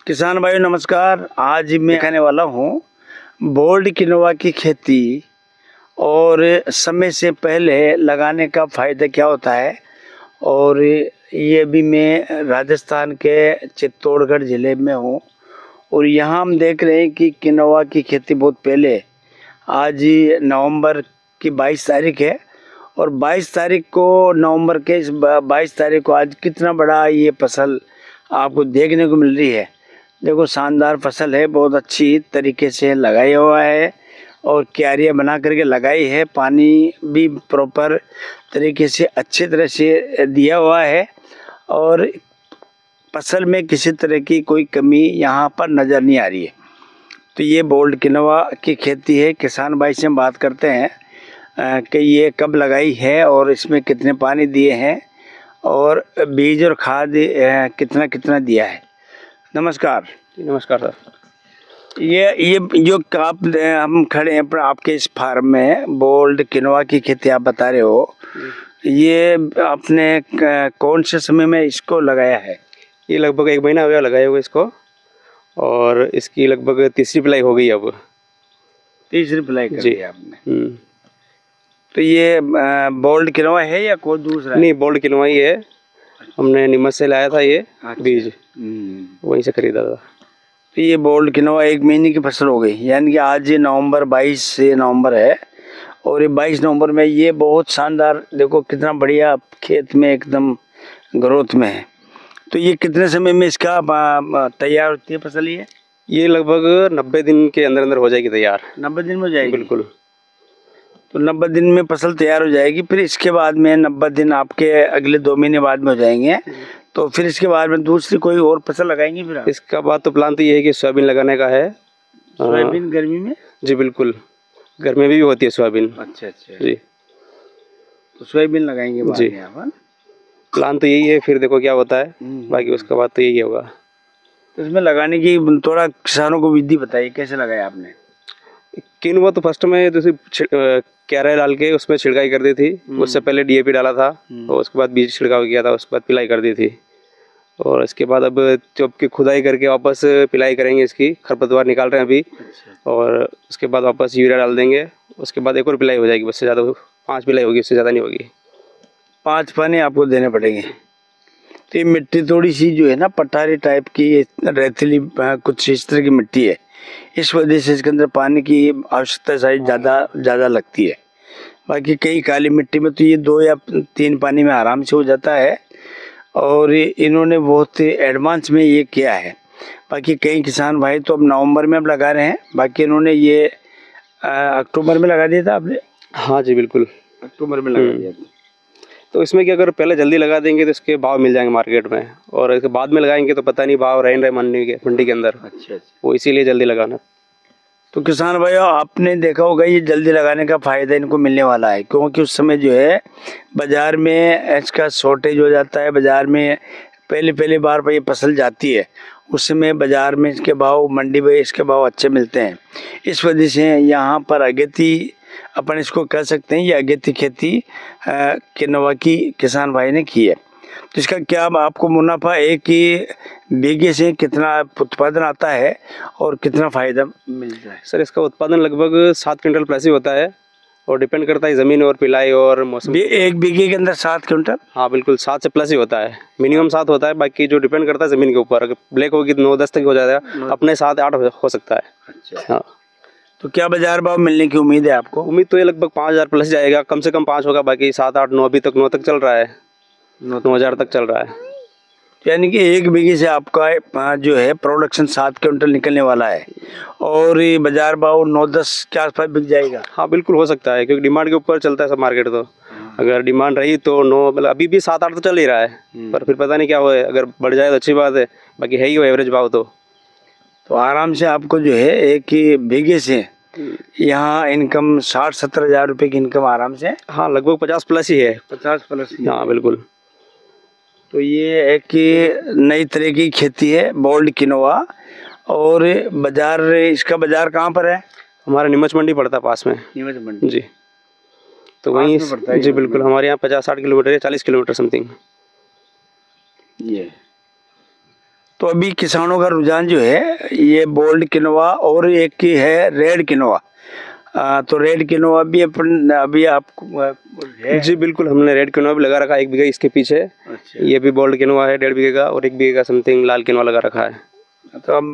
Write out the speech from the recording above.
किसान भाइयों नमस्कार। आज मैं कहने वाला हूँ बोल्ड किनोवा की खेती और समय से पहले लगाने का फ़ायदा क्या होता है। और ये भी मैं राजस्थान के चित्तौड़गढ़ ज़िले में हूँ और यहाँ हम देख रहे हैं कि किनोवा की खेती बहुत पहले, आज नवंबर की 22 तारीख है और 22 तारीख को नवंबर के इस 22 तारीख को आज कितना बड़ा ये फसल आपको देखने को मिल रही है। देखो शानदार फसल है, बहुत अच्छी तरीके से लगाया हुआ है और क्यारियाँ बना करके लगाई है। पानी भी प्रॉपर तरीके से अच्छी तरह से दिया हुआ है और फसल में किसी तरह की कोई कमी यहाँ पर नज़र नहीं आ रही है। तो ये बोल्ड किनोवा की खेती है। किसान भाई से हम बात करते हैं कि ये कब लगाई है और इसमें कितने पानी दिए हैं और बीज और खाद कितना कितना दिया है। नमस्कार। नमस्कार सर। ये जो आप हम खड़े हैं पर आपके इस फार्म में बोल्ड किनोवा की खेती आप बता रहे हो, ये आपने कौन से समय में इसको लगाया है? ये लगभग 1 महीना हो गया लगाए हुए इसको और इसकी लगभग तीसरी पिलाई हो गई। अब तीसरी पिलाई कर दी आपने। तो ये बोल्ड किनोवा है या कोई दूसरा? नहीं, बोल्ड किनोवा ही है। हमने नीमच से लाया था ये बीज, वहीं से खरीदा था। तो ये बोल्ड किनोवा 1 महीने की फसल हो गई, यानी कि आज नवंबर 22 से नवंबर है और ये 22 नवंबर में ये बहुत शानदार, देखो कितना बढ़िया खेत में एकदम ग्रोथ में है। तो ये कितने समय में इसका तैयार होती है फसल? ये लगभग 90 दिन के अंदर अंदर हो जाएगी तैयार। 90 दिन में हो जाएगी? बिल्कुल। तो 90 दिन में फसल तैयार हो जाएगी। फिर इसके बाद में 90 दिन आपके अगले 2 महीने बाद में हो जाएंगे। तो फिर इसके बाद में दूसरी कोई और फसल लगाएंगे फिर आप? इसका बाद तो प्लान तो ये है कि सोयाबीन लगाने का है। सोयाबीन गर्मी में? जी बिल्कुल, गर्मी में भी होती है सोयाबीन। अच्छा अच्छा जी, तो सोयाबीन लगाएंगे बाद जी। में आप? प्लान तो यही है, फिर देखो क्या होता है। बाकी उसका बाद तो यही होगा। तो इसमें लगाने की थोड़ा किसानों को विधि बताइए, कैसे लगाया आपने? किनोवा तो फर्स्ट में क्यारा डाल के उसमें छिड़काई कर दी थी। उससे पहले डीएपी डाला था और उसके बाद बीज छिड़काव किया था, उसके बाद पिलाई कर दी थी। और इसके बाद अब जब की खुदाई करके वापस पिलाई करेंगे, इसकी खरपतवार निकाल रहे हैं अभी। और उसके बाद वापस यूरिया डाल देंगे। उसके बाद एक और पिलाई हो जाएगी, बस से ज़्यादा 5 पिलाई होगी, उससे ज़्यादा नहीं होगी। 5 पानी आपको देने पड़ेंगे। तो ये मिट्टी थोड़ी सी जो है ना पठारी टाइप की, रेतीली कुछ इस तरह की मिट्टी है, इस वजह से इसके अंदर पानी की आवश्यकता शायद ज़्यादा लगती है। बाकी कई काली मिट्टी में तो ये 2 या 3 पानी में आराम से हो जाता है और इन्होंने बहुत एडवांस में ये किया है। बाकी कई किसान भाई तो अब नवंबर में अब लगा रहे हैं, बाकी इन्होंने ये अक्टूबर में लगा दिया था आपने? हाँ जी बिल्कुल, अक्टूबर में लगा दिया था। तो इसमें कि अगर पहले जल्दी लगा देंगे तो इसके भाव मिल जाएंगे मार्केट में, और इसके बाद में लगाएंगे तो पता नहीं भाव रहे मंडी के अंदर। अच्छा। वो इसीलिए जल्दी लगाना। तो किसान भाइयों आपने देखा होगा ये जल्दी लगाने का फ़ायदा इनको मिलने वाला है, क्योंकि उस समय जो है बाज़ार में इसका शॉर्टेज हो जाता है। बाज़ार में पहली बार पर ये फसल जाती है, उस समय बाज़ार में इसके भाव, मंडी में इसके भाव अच्छे मिलते हैं। इस वजह से यहाँ पर अगेती अपन इसको कह सकते हैं, ये अगेती खेती किनोवा की किसान भाई ने की है। तो इसका क्या आपको मुनाफा एक ही बीघे से कितना उत्पादन आता है और कितना फ़ायदा मिलता है? सर इसका उत्पादन लगभग 7 क्विंटल प्लस ही होता है और डिपेंड करता है ज़मीन और पिलाई और मौसम। एक बीघे के अंदर 7 क्विंटल? हाँ बिल्कुल, 7 से प्लस ही होता है। मिनिमम 7 होता है, बाकी जो डिपेंड करता है ज़मीन के ऊपर। अगर ब्लैक होगी तो 9-10 तक हो जाएगा, अपने 7-8 हो सकता है। अच्छा। हाँ। तो क्या बाजार भाव मिलने की उम्मीद है आपको? उम्मीद तो ये लगभग 5,000 प्लस जाएगा, कम से कम 5 होगा, बाकी 7-8-9 अभी तक 9 तक चल रहा है, 9,000 तक चल रहा है। यानी कि एक बीघे से आपका जो है प्रोडक्शन 7 क्विंटल निकलने वाला है और ये बाजार भाव 9-10 के आसपास बिक जाएगा? हाँ बिल्कुल हो सकता है, क्योंकि डिमांड के ऊपर चलता है सब मार्केट। तो अगर डिमांड रही तो 9, मतलब अभी भी 7-8 तो चल ही रहा है, पर फिर पता नहीं क्या हो, अगर बढ़ जाए तो अच्छी बात है, बाकी है ही वो एवरेज भाव। तो आराम से आपको जो है एक ही बीघे से यहाँ इनकम 60-70 हज़ार रुपये की इनकम आराम से? हाँ लगभग 50 प्लस ही है। 50 प्लस ही? हाँ बिल्कुल। तो ये एक नई तरह की खेती है बोल्ड किनोवा। और बाजार, इसका बाजार कहाँ पर है? हमारा नीमच मंडी पड़ता है पास में। नीमच मंडी? जी। तो वहीं जी बिल्कुल, हमारे यहाँ 50-60 किलोमीटर या 40 किलोमीटर समथिंग। ये तो अभी किसानों का रुझान जो है ये बोल्ड किनोवा और एक की है रेड किनोवा। तो रेड किनोवा भी अपन अभी आपको है? जी बिल्कुल, हमने रेड किनोवा भी लगा रखा है 1 बीघा इसके पीछे। अच्छा। ये भी बोल्ड किनोवा है 1.5 बीघे का, और 1 बीघे का समथिंग लाल किनोवा लगा रखा है। तो अब